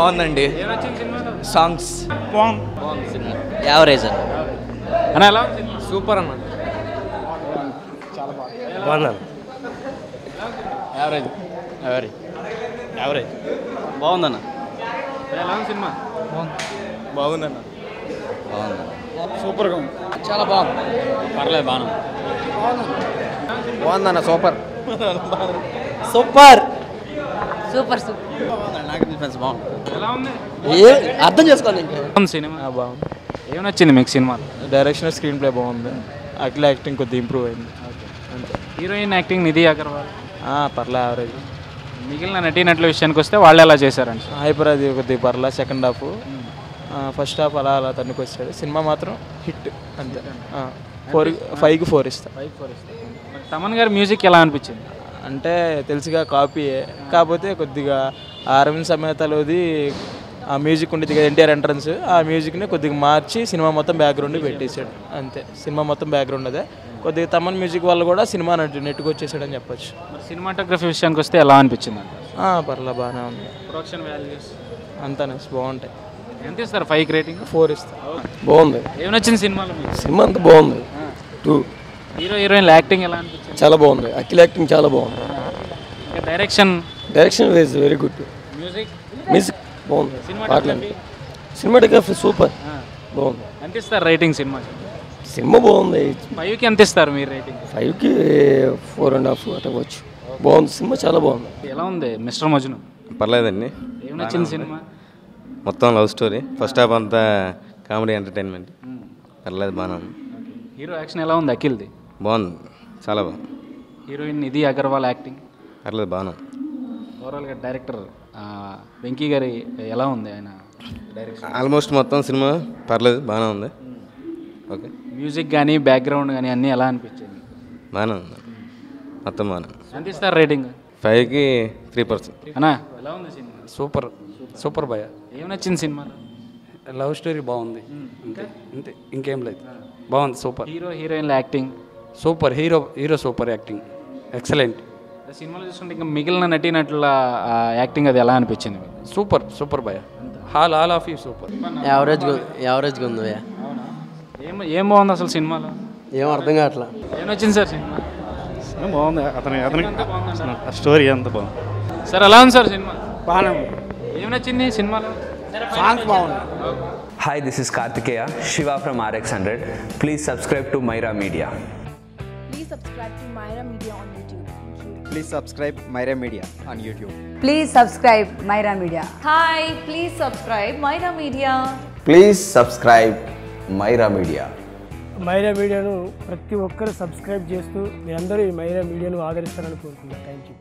బాగుందండి. సాంగ్స్ బాగుంది cinema. Average అండి. అన్న ఎలా ఉంది సినిమా? సూపర్ అన్న. బాగున్నాను. Average average average. బాగుందన్న. ఎలా ఉంది సినిమా? బాగుందన్న. సూపర్గా ఉంది. చాలా బాగుంది. పర్లేదు బాగా బాగుందన్న. Super super. Super super. నాకు డిఫరెన్స్ బాగుంది. ఎలా ఉంది అర్థం చేసుకోవాలి ఇంకా. సినిమా బాగుంది. ఏం నచ్చింది మీకు సినిమా? డైరెక్షన్, స్క్రీన్ ప్లే బాగుంది. అఖిల్ యాక్టింగ్ కొద్దిగా ఇంప్రూవ్ అయింది. హీరోయిన్ యాక్టింగ్ నిధి అగర్వాల్, పర్లే యావరేజ్. మిగిలిన నటీనటుల విషయానికి వస్తే వాళ్ళు ఎలా చేశారంట? హైపర్ అది కొద్దిగా పర్లా. సెకండ్ హాఫ్, ఫస్ట్ హాఫ్ అలా అలా తన్నుకు వచ్చాడు. సినిమా మాత్రం హిట్ అంతే. 5కి 4 ఇస్తా. తమన్ గారి మ్యూజిక్ ఎలా అనిపించింది? అంటే తెలుసుగా కాపీయే, కాకపోతే కొద్దిగా అరవింద్ సమేతలోది ఆ మ్యూజిక్ ఉండేది కదా, ఎన్టీఆర్ ఎంట్రన్స్, ఆ మ్యూజిక్ని కొద్దిగా మార్చి సినిమా మొత్తం బ్యాక్గ్రౌండ్ పెట్టేశాడు అంతే. సినిమా మొత్తం బ్యాక్గ్రౌండ్ అదే. కొద్దిగా తమన్ మ్యూజిక్ వల్ల కూడా సినిమా నెట్టుకు వచ్చేసాడని చెప్పొచ్చు. సినిమాటోగ్రఫీ విషయానికి వస్తే ఎలా అనిపించింది అంట? పర్లా బాగానే ఉంది. ప్రొడక్షన్ వాల్యూస్ అంతా నెక్స్ట్ బాగుంటాయి. ఎంత ఇస్తారు 5కి రేటింగ్? 4 ఇస్తా. బాగుంది. ఏం నచ్చింది సినిమాలో మీకు? సినిమా అంతా బాగుంది. 2 హీరో హీరోయిన్ల యాక్టింగ్ ఎలా అనిపించింది? చాలా బాగుంది. అఖిల్ యాక్టింగ్ చాలా బాగుంది. ఇంకా direction, direction is very good. Music, music బాగుంది. సినిమాటోగ్రఫీ, సినిమాటోగ్రఫీ సూపర్ బాగుంది. ఎంత ఇస్తారు రేటింగ్ సినిమా? సినిమా బాగుంది. 5కి ఎంత ఇస్తారు మీరు రేటింగ్? 5కి 4.5 అటవచ్చు. బాగుంది. సినిమా చాలా బాగుంది. ఎలా ఉంది మిస్టర్ మజ్ను? పర్లేదండి. ఏం నచ్చింది సినిమా? మొత్తం లవ్ స్టోరీ. ఫస్ట్ హాఫ్ అంతా కామెడీ ఎంటర్టైన్మెంట్. పర్లేదు బాగానే ఉంది. హీరో యాక్షన్ ఎలా ఉంది అఖిల్ది? బాగుంది, చాలా బాగుంది. హీరోయిన్ నిధి అగర్వాల్ యాక్టింగ్ పర్లేదు బాగానే ఉంది. ఓవరాల్గా డైరెక్టర్ వెంకీ గారి ఎలా ఉంది ఆయన డైరెక్షన్? ఆల్మోస్ట్ మొత్తం సినిమా పర్లేదు బాగానే ఉంది. ఓకే. మ్యూజిక్ కానీ బ్యాక్గ్రౌండ్ కానీ అన్నీ ఎలా అనిపించింది? బాగానే ఉంది, మొత్తం బాగానే ఉంది. ఎంత ఇస్తారు రేటింగ్? 5కి 3%. అన్నా ఎలా ఉంది సినిమా? సూపర్ సూపర్ భయ. ఏం నచ్చింది సినిమాలో? లవ్ స్టోరీ బాగుంది. అంతే అంతే, ఇంకేం లేదు. బాగుంది. సూపర్. హీరో హీరోయిన్ల acting super. Hero super acting excellent. సినిమాలో చూసుకుంటే ఇంకా మిగిలిన నటీనటుల యాక్టింగ్ అది ఎలా అనిపించింది మీకు? సూపర్ భయ. All of you super. యావరేజ్గా ఉంది భయ. ఏం బాగుంది అసలు సినిమాలో? ఏం అర్థం కావట్లా. ఏం నచ్చింది సార్ సినిమా? బాగుంది. అతనికి స్టోరీ అంతా బాగుంది. సార్ ఎలా ఉంది సార్ సినిమా? బాగానే ఉంది. ఏం నచ్చింది సినిమాలో? సాంగ్స్ బాగుంది. Hi, this is Kartikeya, Shiva from RX100. Please subscribe to Myra Media. Please subscribe to Myra Media on YouTube. Thank you. Please subscribe Myra Media on YouTube. Please subscribe Myra Media. Hi, please subscribe Myra Media. Please subscribe Myra Media. Myra మీడియాను ప్రతి ఒక్కరు subscribe చేస్తూ మీరందరూ ఈ మైరా మీడియాను ఆదరిస్తారని కోరుకుంటున్నాను. Thank you.